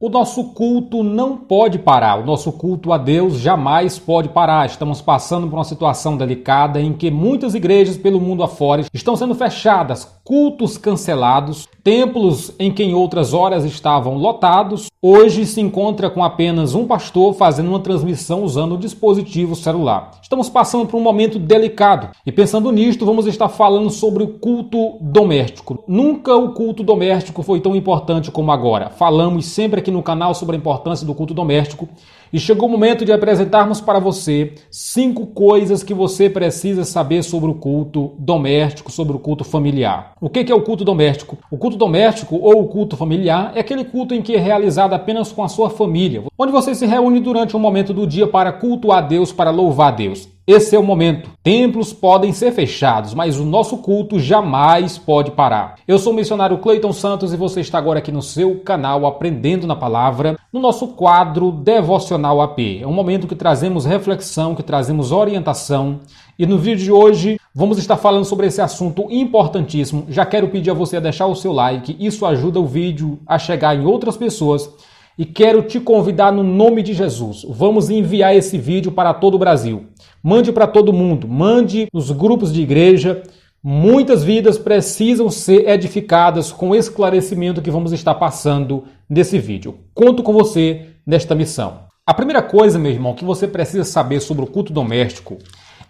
O nosso culto não pode parar, o nosso culto a Deus jamais pode parar. Estamos passando por uma situação delicada em que muitas igrejas pelo mundo afora estão sendo fechadas, cultos cancelados, templos em que em outras horas estavam lotados, hoje se encontra com apenas um pastor fazendo uma transmissão usando o dispositivo celular. Estamos passando por um momento delicado e pensando nisto, vamos estar falando sobre o culto doméstico. Nunca o culto doméstico foi tão importante como agora. Falamos sempre aqui no canal sobre a importância do culto doméstico e chegou o momento de apresentarmos para você 5 coisas que você precisa saber sobre o culto doméstico, sobre o culto familiar. O que é o culto doméstico? O culto doméstico ou o culto familiar é aquele culto em que é realizado apenas com a sua família, onde você se reúne durante um momento do dia para cultuar a Deus, para louvar a Deus. Esse é o momento. Templos podem ser fechados, mas o nosso culto jamais pode parar. Eu sou o missionário Cleiton Santos e você está agora aqui no seu canal Aprendendo na Palavra, no nosso quadro Devocional AP. É um momento que trazemos reflexão, que trazemos orientação. E no vídeo de hoje vamos estar falando sobre esse assunto importantíssimo. Já quero pedir a você a deixar o seu like, isso ajuda o vídeo a chegar em outras pessoas. E quero te convidar no nome de Jesus. Vamos enviar esse vídeo para todo o Brasil. Mande para todo mundo, mande nos grupos de igreja. Muitas vidas precisam ser edificadas com o esclarecimento que vamos estar passando nesse vídeo. Conto com você nesta missão. A primeira coisa, meu irmão, que você precisa saber sobre o culto doméstico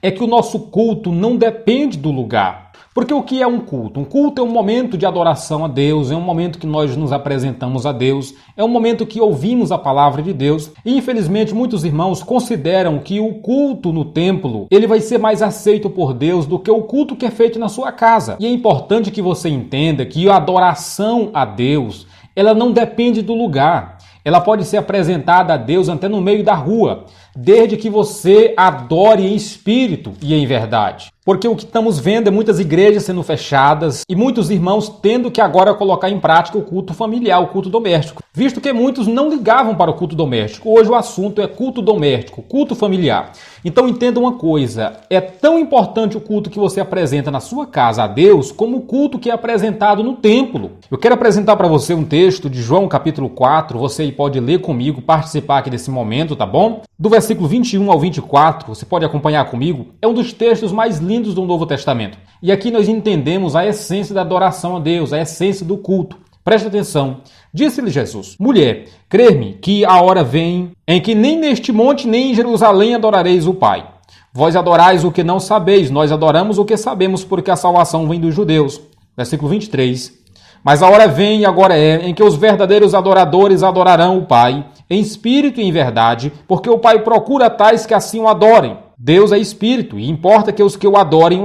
é que o nosso culto não depende do lugar. Porque o que é um culto? Um culto é um momento de adoração a Deus, é um momento que nós nos apresentamos a Deus, é um momento que ouvimos a palavra de Deus. E infelizmente muitos irmãos consideram que o culto no templo, ele vai ser mais aceito por Deus do que o culto que é feito na sua casa. E é importante que você entenda que a adoração a Deus, ela não depende do lugar. Ela pode ser apresentada a Deus até no meio da rua, desde que você adore em espírito e em verdade. Porque o que estamos vendo é muitas igrejas sendo fechadas e muitos irmãos tendo que agora colocar em prática o culto familiar, o culto doméstico, visto que muitos não ligavam para o culto doméstico. Hoje o assunto é culto doméstico, culto familiar. Então entenda uma coisa, é tão importante o culto que você apresenta na sua casa a Deus como o culto que é apresentado no templo. Eu quero apresentar para você um texto de João capítulo 4, você pode ler comigo, participar aqui desse momento, tá bom? Do versículo 21 ao 24, você pode acompanhar comigo, é um dos textos mais lindos do Novo Testamento. E aqui nós entendemos a essência da adoração a Deus, a essência do culto. Preste atenção. Disse-lhe Jesus: mulher, crê-me que a hora vem em que nem neste monte nem em Jerusalém adorareis o Pai. Vós adorais o que não sabeis, nós adoramos o que sabemos, porque a salvação vem dos judeus. Versículo 23. Mas a hora vem e agora é em que os verdadeiros adoradores adorarão o Pai, em espírito e em verdade, porque o Pai procura tais que assim o adorem. Deus é espírito e importa que os que o adorem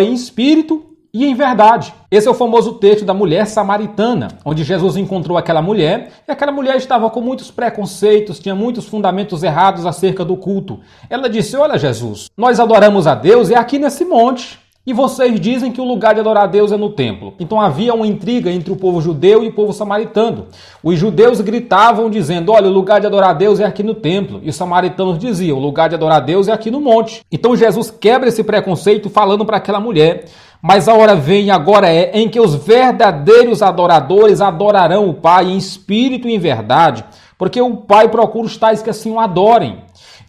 em espírito e em verdade. Esse é o famoso texto da mulher samaritana, onde Jesus encontrou aquela mulher e aquela mulher estava com muitos preconceitos, tinha muitos fundamentos errados acerca do culto. Ela disse: olha Jesus, nós adoramos a Deus aqui nesse monte. E vocês dizem que o lugar de adorar a Deus é no templo. Então havia uma intriga entre o povo judeu e o povo samaritano. Os judeus gritavam dizendo: olha, o lugar de adorar a Deus é aqui no templo. E os samaritanos diziam: o lugar de adorar a Deus é aqui no monte. Então Jesus quebra esse preconceito falando para aquela mulher: mas a hora vem e agora é em que os verdadeiros adoradores adorarão o Pai em espírito e em verdade, porque o Pai procura os tais que assim o adorem.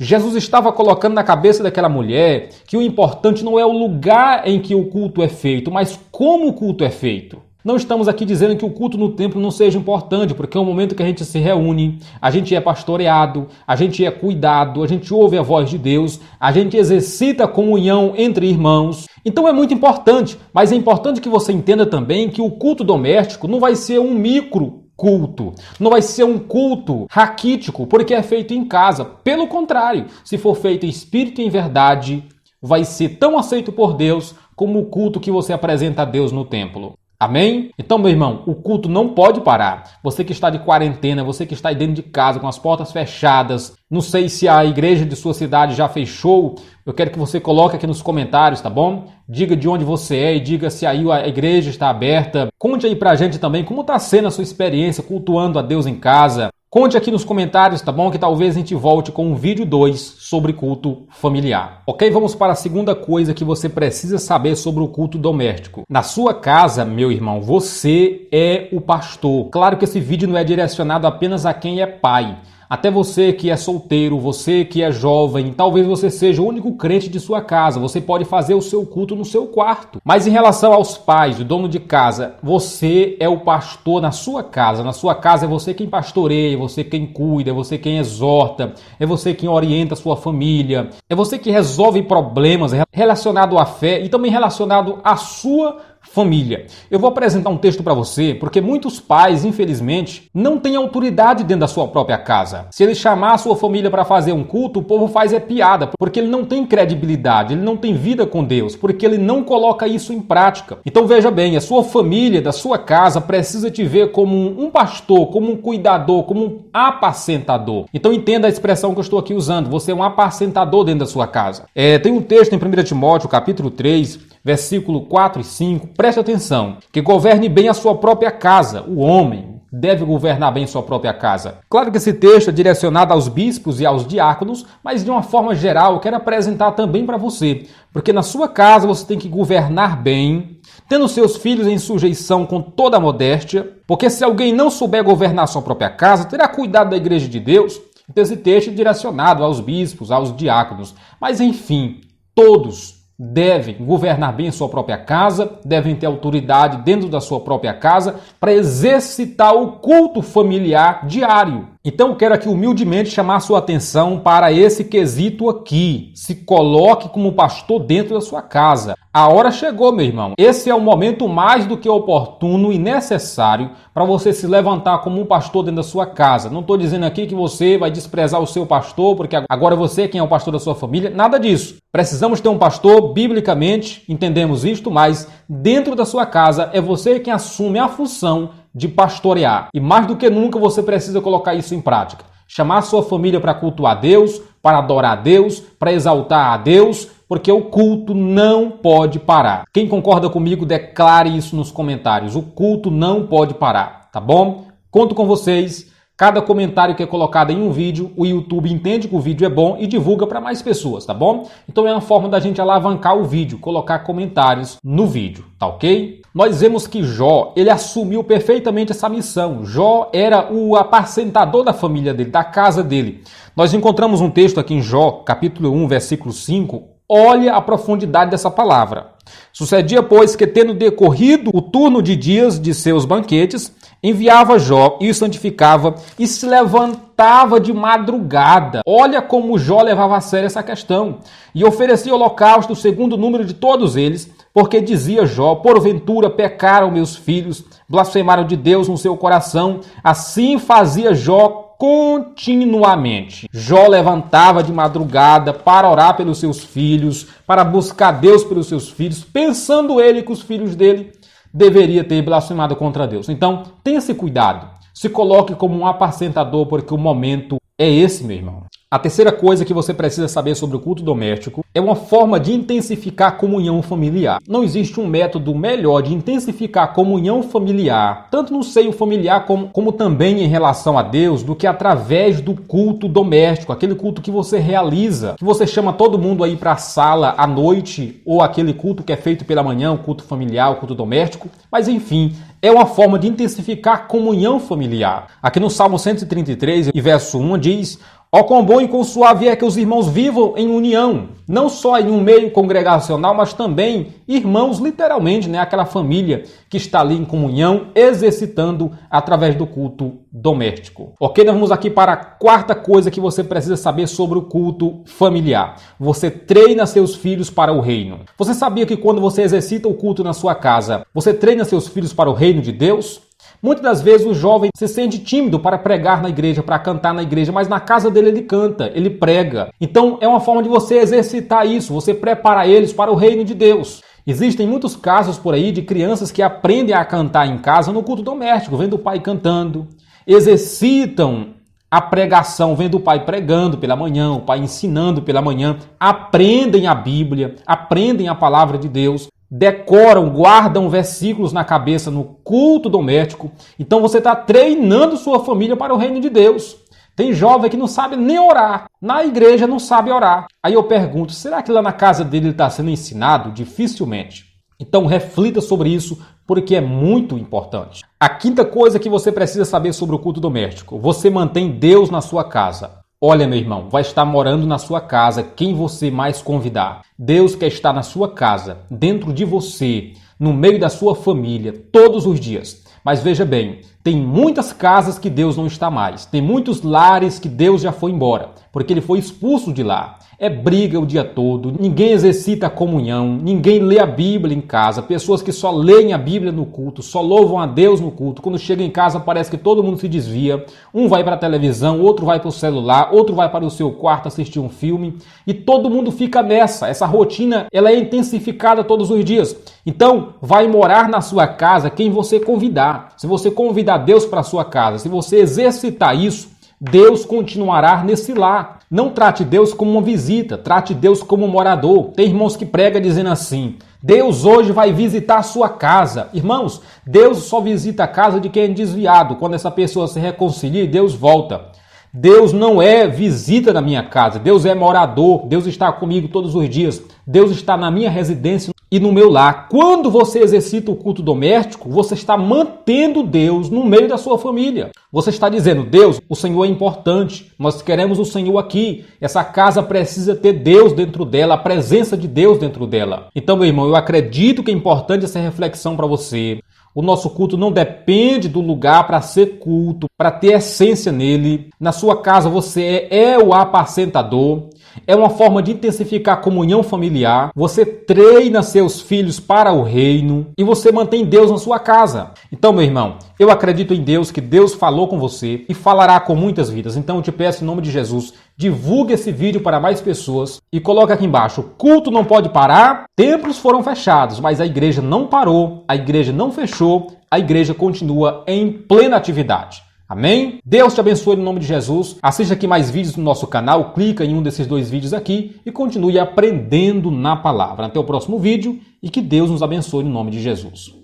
Jesus estava colocando na cabeça daquela mulher que o importante não é o lugar em que o culto é feito, mas como o culto é feito. Não estamos aqui dizendo que o culto no templo não seja importante, porque é o momento que a gente se reúne, a gente é pastoreado, a gente é cuidado, a gente ouve a voz de Deus, a gente exercita a comunhão entre irmãos. Então é muito importante, mas é importante que você entenda também que o culto doméstico não vai ser um micro culto, não vai ser um culto raquítico, porque é feito em casa. Pelo contrário, se for feito em espírito e em verdade, vai ser tão aceito por Deus como o culto que você apresenta a Deus no templo. Amém? Então, meu irmão, o culto não pode parar. Você que está de quarentena, você que está aí dentro de casa com as portas fechadas, não sei se a igreja de sua cidade já fechou, eu quero que você coloque aqui nos comentários, tá bom? Diga de onde você é e diga se aí a igreja está aberta. Conte aí pra gente também como está sendo a sua experiência cultuando a Deus em casa. Conte aqui nos comentários, tá bom? Que talvez a gente volte com um vídeo 2 sobre culto familiar. Ok? Vamos para a segunda coisa que você precisa saber sobre o culto doméstico. Na sua casa, meu irmão, você é o pastor. Claro que esse vídeo não é direcionado apenas a quem é pai. Até você que é solteiro, você que é jovem, talvez você seja o único crente de sua casa, você pode fazer o seu culto no seu quarto. Mas em relação aos pais, o dono de casa, você é o pastor na sua casa. Na sua casa é você quem pastoreia, é você quem cuida, é você quem exorta, é você quem orienta a sua família, é você que resolve problemas relacionados à fé e também relacionado à sua família. Eu vou apresentar um texto para você, porque muitos pais, infelizmente, não têm autoridade dentro da sua própria casa. Se ele chamar a sua família para fazer um culto, o povo faz piada, porque ele não tem credibilidade, ele não tem vida com Deus, porque ele não coloca isso em prática. Então veja bem, a sua família, da sua casa, precisa te ver como um pastor, como um cuidador, como um apacentador. Então entenda a expressão que eu estou aqui usando, você é um apacentador dentro da sua casa. Tem um texto em 1 Timóteo, capítulo 3, versículo 4 e 5, preste atenção, que governe bem a sua própria casa, o homem deve governar bem sua própria casa. Claro que esse texto é direcionado aos bispos e aos diáconos, mas de uma forma geral eu quero apresentar também para você, porque na sua casa você tem que governar bem, tendo seus filhos em sujeição com toda a modéstia, porque se alguém não souber governar sua própria casa, terá cuidado da igreja de Deus. Então esse texto é direcionado aos bispos, aos diáconos, mas enfim, todos devem governar bem a sua própria casa, devem ter autoridade dentro da sua própria casa para exercitar o culto familiar diário. Então eu quero aqui humildemente chamar a sua atenção para esse quesito aqui. Se coloque como pastor dentro da sua casa. A hora chegou, meu irmão. Esse é o momento mais do que oportuno e necessário para você se levantar como um pastor dentro da sua casa. Não estou dizendo aqui que você vai desprezar o seu pastor, porque agora você é quem é o pastor da sua família. Nada disso. Precisamos ter um pastor, biblicamente, entendemos isto, mas dentro da sua casa é você quem assume a função de pastorear. E mais do que nunca você precisa colocar isso em prática. Chamar a sua família para cultuar a Deus, para adorar a Deus, para exaltar a Deus, porque o culto não pode parar. Quem concorda comigo, declare isso nos comentários. O culto não pode parar, tá bom? Conto com vocês. Cada comentário que é colocado em um vídeo, o YouTube entende que o vídeo é bom e divulga para mais pessoas, tá bom? Então é uma forma da gente alavancar o vídeo, colocar comentários no vídeo, tá ok? Nós vemos que Jó, ele assumiu perfeitamente essa missão. Jó era o apacentador da família dele, da casa dele. Nós encontramos um texto aqui em Jó, capítulo 1, versículo 5. Olha a profundidade dessa palavra. Sucedia, pois, que tendo decorrido o turno de dias de seus banquetes, enviava Jó e o santificava e se levantava de madrugada. Olha como Jó levava a sério essa questão. E oferecia holocausto segundo o número de todos eles, porque dizia Jó, porventura pecaram meus filhos, blasfemaram de Deus no seu coração. Assim fazia Jó continuamente. Jó levantava de madrugada para orar pelos seus filhos, para buscar Deus pelos seus filhos, pensando ele que os filhos dele deveria ter blasfemado contra Deus. Então, tenha esse cuidado. Se coloque como um apacentador, porque o momento é esse, meu irmão. A terceira coisa que você precisa saber sobre o culto doméstico é uma forma de intensificar a comunhão familiar. Não existe um método melhor de intensificar a comunhão familiar, tanto no seio familiar como também em relação a Deus, do que através do culto doméstico, aquele culto que você realiza, que você chama todo mundo aí para a sala à noite, ou aquele culto que é feito pela manhã, o culto familiar, o culto doméstico. Mas enfim, é uma forma de intensificar a comunhão familiar. Aqui no Salmo 133, e verso 1, diz: ó, quão bom e quão suave é que os irmãos vivam em união, não só em um meio congregacional, mas também irmãos, literalmente, né? Aquela família que está ali em comunhão, exercitando através do culto doméstico. Ok, nós vamos aqui para a quarta coisa que você precisa saber sobre o culto familiar. Você treina seus filhos para o reino. Você sabia que quando você exercita o culto na sua casa, você treina seus filhos para o reino de Deus? Muitas das vezes o jovem se sente tímido para pregar na igreja, para cantar na igreja, mas na casa dele ele canta, ele prega. Então é uma forma de você exercitar isso, você prepara eles para o reino de Deus. Existem muitos casos por aí de crianças que aprendem a cantar em casa no culto doméstico, vendo o pai cantando, exercitam a pregação, vendo o pai pregando pela manhã, o pai ensinando pela manhã, aprendem a Bíblia, aprendem a palavra de Deus. decoram, guardam versículos na cabeça no culto doméstico. Então você está treinando sua família para o reino de Deus. Tem jovem que não sabe nem orar. Na igreja não sabe orar. Aí eu pergunto, será que lá na casa dele ele está sendo ensinado? Dificilmente. Então reflita sobre isso, porque é muito importante. A quinta coisa que você precisa saber sobre o culto doméstico. Você mantém Deus na sua casa. Olha, meu irmão, vai estar morando na sua casa quem você mais convidar. Deus quer estar na sua casa, dentro de você, no meio da sua família, todos os dias. Mas veja bem, tem muitas casas que Deus não está mais. Tem muitos lares que Deus já foi embora, porque ele foi expulso de lá. É briga o dia todo, ninguém exercita a comunhão, ninguém lê a Bíblia em casa, pessoas que só leem a Bíblia no culto, só louvam a Deus no culto. Quando chega em casa parece que todo mundo se desvia, um vai para a televisão, outro vai para o celular, outro vai para o seu quarto assistir um filme e todo mundo fica nessa. Essa rotina ela é intensificada todos os dias. Então vai morar na sua casa quem você convidar. Se você convidar Deus para a sua casa, se você exercitar isso, Deus continuará nesse lar. Não trate Deus como uma visita, trate Deus como um morador. Tem irmãos que pregam dizendo assim, Deus hoje vai visitar a sua casa. Irmãos, Deus só visita a casa de quem é desviado. Quando essa pessoa se reconcilia, Deus volta. Deus não é visita na minha casa, Deus é morador, Deus está comigo todos os dias, Deus está na minha residência e no meu lar. Quando você exercita o culto doméstico, você está mantendo Deus no meio da sua família. Você está dizendo, Deus, o Senhor é importante, nós queremos o Senhor aqui, essa casa precisa ter Deus dentro dela, a presença de Deus dentro dela. Então, meu irmão, eu acredito que é importante essa reflexão para você. O nosso culto não depende do lugar para ser culto, para ter essência nele. Na sua casa você é o apacentador. É uma forma de intensificar a comunhão familiar. Você treina seus filhos para o reino e você mantém Deus na sua casa. Então, meu irmão, eu acredito em Deus, que Deus falou com você e falará com muitas vidas. Então eu te peço em nome de Jesus, divulgue esse vídeo para mais pessoas e coloque aqui embaixo, culto não pode parar, templos foram fechados, mas a igreja não parou, a igreja não fechou, a igreja continua em plena atividade. Amém? Deus te abençoe no nome de Jesus. Assista aqui mais vídeos no nosso canal, clica em um desses 2 vídeos aqui e continue aprendendo na palavra. Até o próximo vídeo e que Deus nos abençoe no nome de Jesus.